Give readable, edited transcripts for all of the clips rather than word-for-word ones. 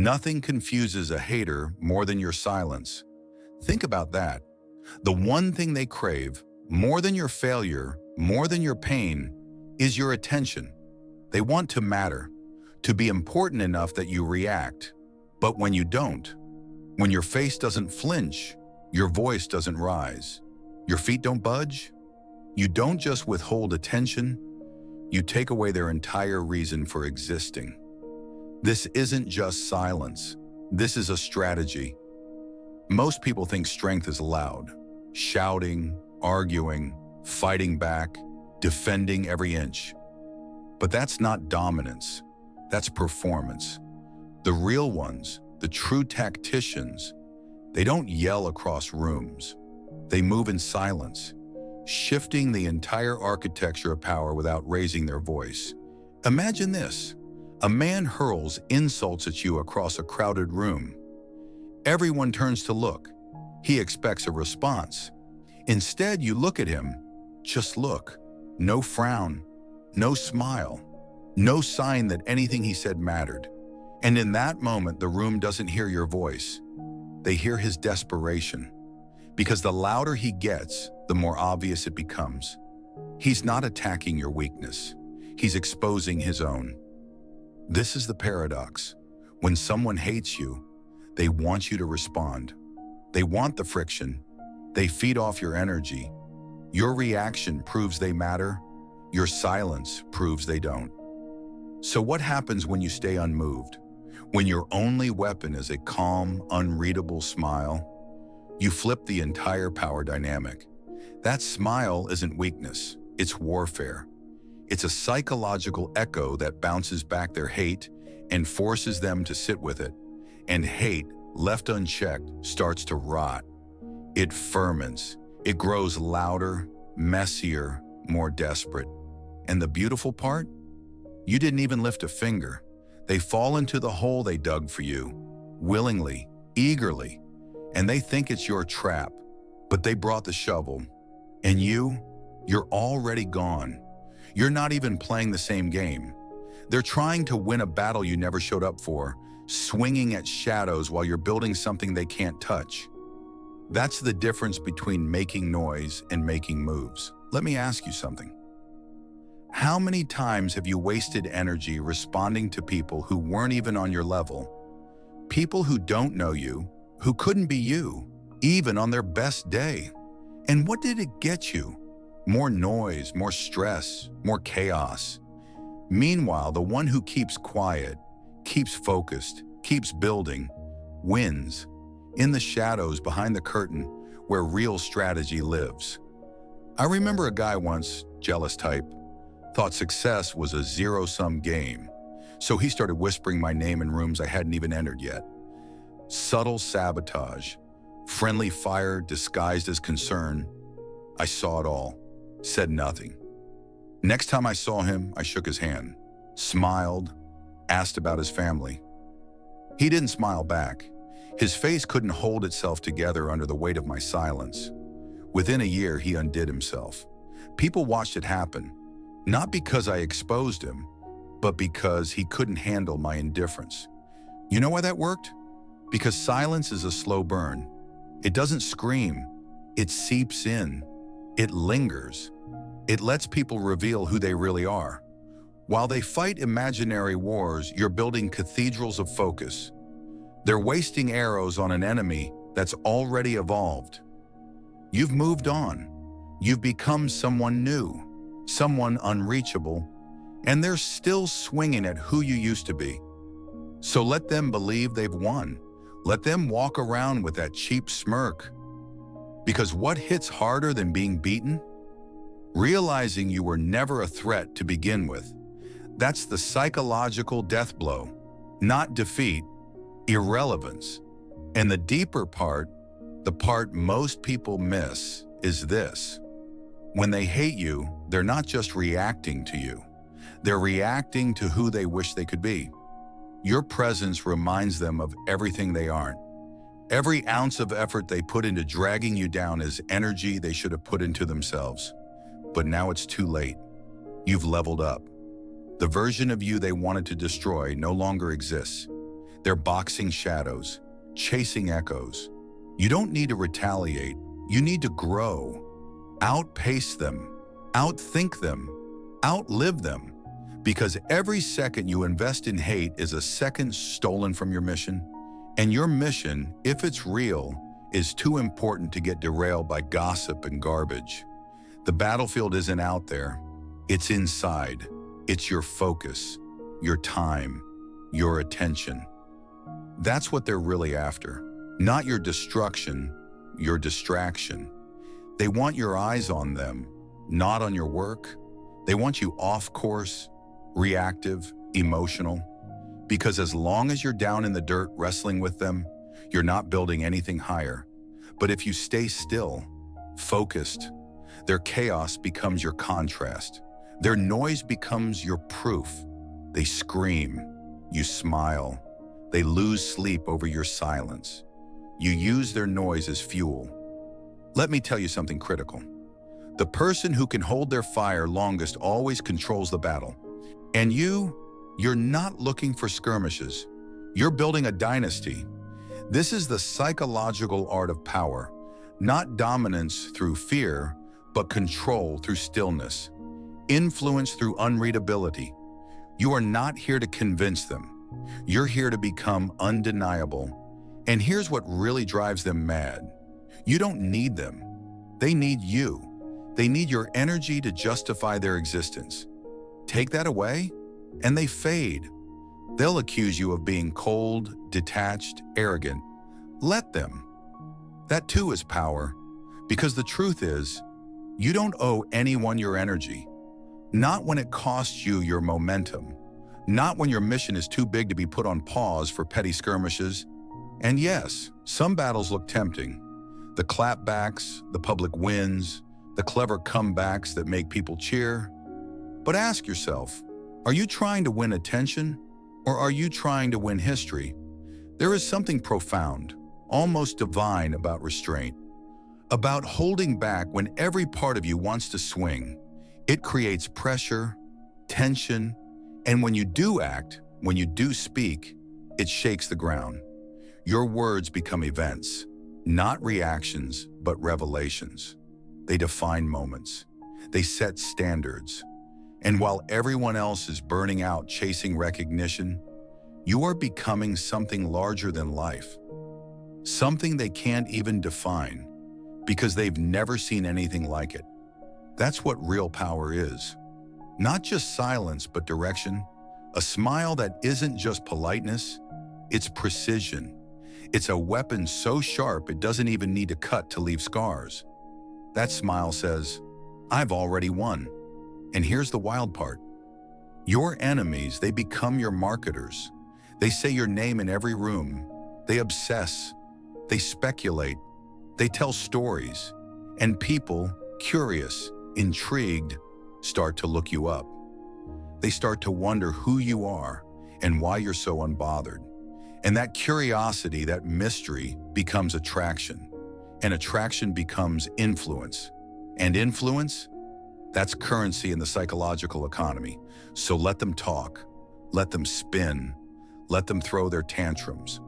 Nothing confuses a hater more than your silence. Think about that. The one thing they crave, more than your failure, more than your pain, is your attention. They want to matter, to be important enough that you react. But when you don't, when your face doesn't flinch, your voice doesn't rise, your feet don't budge, you don't just withhold attention, you take away their entire reason for existing. This isn't just silence. This is a strategy. Most people think strength is loud, shouting, arguing, fighting back, defending every inch. But that's not dominance. That's performance. The real ones, the true tacticians, they don't yell across rooms. They move in silence, shifting the entire architecture of power without raising their voice. Imagine this. A man hurls insults at you across a crowded room. Everyone turns to look. He expects a response. Instead, you look at him. Just look. No frown, no smile, no sign that anything he said mattered. And in that moment, the room doesn't hear your voice. They hear his desperation. Because the louder he gets, the more obvious it becomes. He's not attacking your weakness. He's exposing his own. This is the paradox. When someone hates you, they want you to respond. They want the friction. They feed off your energy. Your reaction proves they matter. Your silence proves they don't. So what happens when you stay unmoved? When your only weapon is a calm, unreadable smile? You flip the entire power dynamic. That smile isn't weakness, it's warfare. It's a psychological echo that bounces back their hate and forces them to sit with it. And hate, left unchecked, starts to rot. It ferments. It grows louder, messier, more desperate. And the beautiful part? You didn't even lift a finger. They fall into the hole they dug for you, willingly, eagerly. And they think it's your trap, but they brought the shovel. And you're already gone. You're not even playing the same game. They're trying to win a battle you never showed up for, swinging at shadows while you're building something they can't touch. That's the difference between making noise and making moves. Let me ask you something. How many times have you wasted energy responding to people who weren't even on your level? People who don't know you, who couldn't be you, even on their best day. And what did it get you? More noise, more stress, more chaos. Meanwhile, the one who keeps quiet, keeps focused, keeps building, wins. In the shadows behind the curtain where real strategy lives. I remember a guy once, jealous type, thought success was a zero-sum game. So he started whispering my name in rooms I hadn't even entered yet. Subtle sabotage, friendly fire disguised as concern. I saw it all, said nothing. Next time I saw him, I shook his hand, smiled, asked about his family. He didn't smile back. His face couldn't hold itself together under the weight of my silence. Within a year, he undid himself. People watched it happen, not because I exposed him, but because he couldn't handle my indifference. You know why that worked? Because silence is a slow burn. It doesn't scream. It seeps in. It lingers. It lets people reveal who they really are. While they fight imaginary wars, you're building cathedrals of focus. They're wasting arrows on an enemy that's already evolved. You've moved on. You've become someone new, someone unreachable, and they're still swinging at who you used to be. So let them believe they've won. Let them walk around with that cheap smirk. Because what hits harder than being beaten? Realizing you were never a threat to begin with. That's the psychological death blow, not defeat, irrelevance. And the deeper part, the part most people miss, is this. When they hate you, they're not just reacting to you. They're reacting to who they wish they could be. Your presence reminds them of everything they aren't. Every ounce of effort they put into dragging you down is energy they should have put into themselves. But now it's too late. You've leveled up. The version of you they wanted to destroy no longer exists. They're boxing shadows, chasing echoes. You don't need to retaliate. You need to grow. Outpace them, outthink them, outlive them. Because every second you invest in hate is a second stolen from your mission. And your mission, if it's real, is too important to get derailed by gossip and garbage. The battlefield isn't out there. It's inside. It's your focus, your time, your attention. That's what they're really after. Not your destruction, your distraction. They want your eyes on them, not on your work. They want you off course, reactive, emotional. Because as long as you're down in the dirt wrestling with them, you're not building anything higher. But if you stay still, focused, their chaos becomes your contrast. Their noise becomes your proof. They scream, you smile. They lose sleep over your silence. You use their noise as fuel. Let me tell you something critical. The person who can hold their fire longest always controls the battle. And you're not looking for skirmishes. You're building a dynasty. This is the psychological art of power, not dominance through fear, but control through stillness, influence through unreadability. You are not here to convince them. You're here to become undeniable. And here's what really drives them mad. You don't need them. They need you. They need your energy to justify their existence. Take that away, and they fade. They'll accuse you of being cold, detached, arrogant. Let them. That too is power, because the truth is, you don't owe anyone your energy. Not when it costs you your momentum. Not when your mission is too big to be put on pause for petty skirmishes. And yes, some battles look tempting. The clapbacks, the public wins, the clever comebacks that make people cheer. But ask yourself, are you trying to win attention, or are you trying to win history? There is something profound, almost divine about restraint, about holding back when every part of you wants to swing. It creates pressure, tension, and when you do act, when you do speak, it shakes the ground. Your words become events, not reactions, but revelations. They define moments. They set standards. And while everyone else is burning out chasing recognition, you are becoming something larger than life. Something they can't even define because they've never seen anything like it. That's what real power is. Not just silence, but direction. A smile that isn't just politeness, it's precision. It's a weapon so sharp it doesn't even need to cut to leave scars. That smile says, I've already won. And here's the wild part. Your enemies, they become your marketers. They say your name in every room. They obsess. They speculate. They tell stories. And people, curious, intrigued, start to look you up. They start to wonder who you are and why you're so unbothered. And that curiosity, that mystery, becomes attraction. And attraction becomes influence. And influence? That's currency in the psychological economy. So let them talk. Let them spin. Let them throw their tantrums.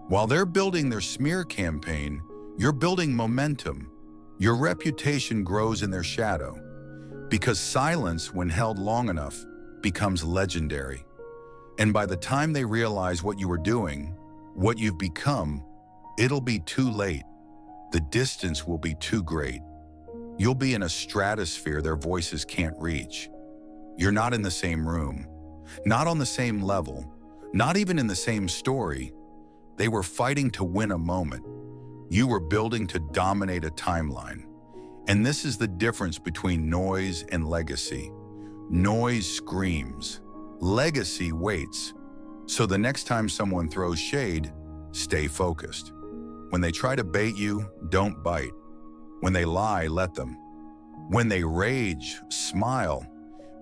While they're building their smear campaign, you're building momentum. Your reputation grows in their shadow. Because silence, when held long enough, becomes legendary. And by the time they realize what you were doing, what you've become, it'll be too late. The distance will be too great. You'll be in a stratosphere their voices can't reach. You're not in the same room, not on the same level, not even in the same story. They were fighting to win a moment. You were building to dominate a timeline. And this is the difference between noise and legacy. Noise screams. Legacy waits. So the next time someone throws shade, stay focused. When they try to bait you, don't bite. When they lie, let them. When they rage, smile.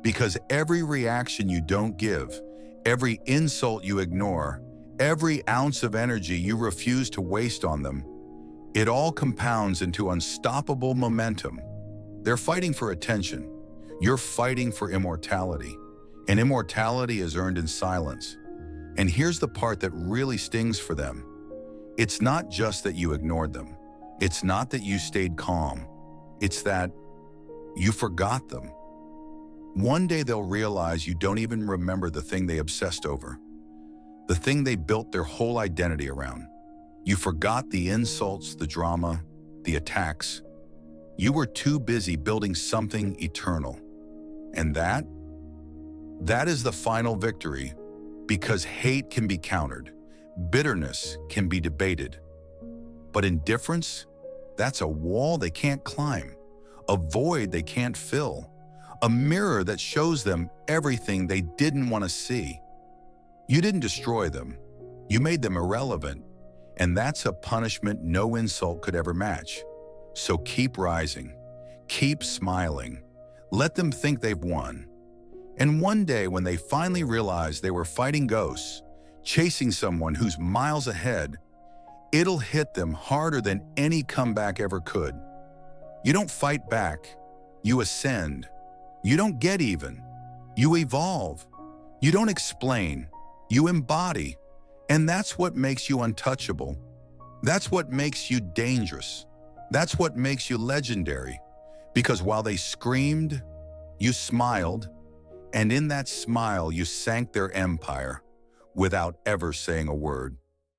Because every reaction you don't give, every insult you ignore, every ounce of energy you refuse to waste on them, it all compounds into unstoppable momentum. They're fighting for attention. You're fighting for immortality. And immortality is earned in silence. And here's the part that really stings for them. It's not just that you ignored them. It's not that you stayed calm. It's that you forgot them. One day they'll realize you don't even remember the thing they obsessed over, the thing they built their whole identity around. You forgot the insults, the drama, the attacks. You were too busy building something eternal. And that is the final victory, because hate can be countered, bitterness can be debated. But indifference, that's a wall they can't climb, a void they can't fill, a mirror that shows them everything they didn't want to see. You didn't destroy them, you made them irrelevant, and that's a punishment no insult could ever match. So keep rising, keep smiling, let them think they've won. And one day when they finally realize they were fighting ghosts, chasing someone who's miles ahead, it'll hit them harder than any comeback ever could. You don't fight back, you ascend. You don't get even, you evolve. You don't explain, you embody. And that's what makes you untouchable. That's what makes you dangerous. That's what makes you legendary. Because while they screamed, you smiled, and in that smile you sank their empire without ever saying a word.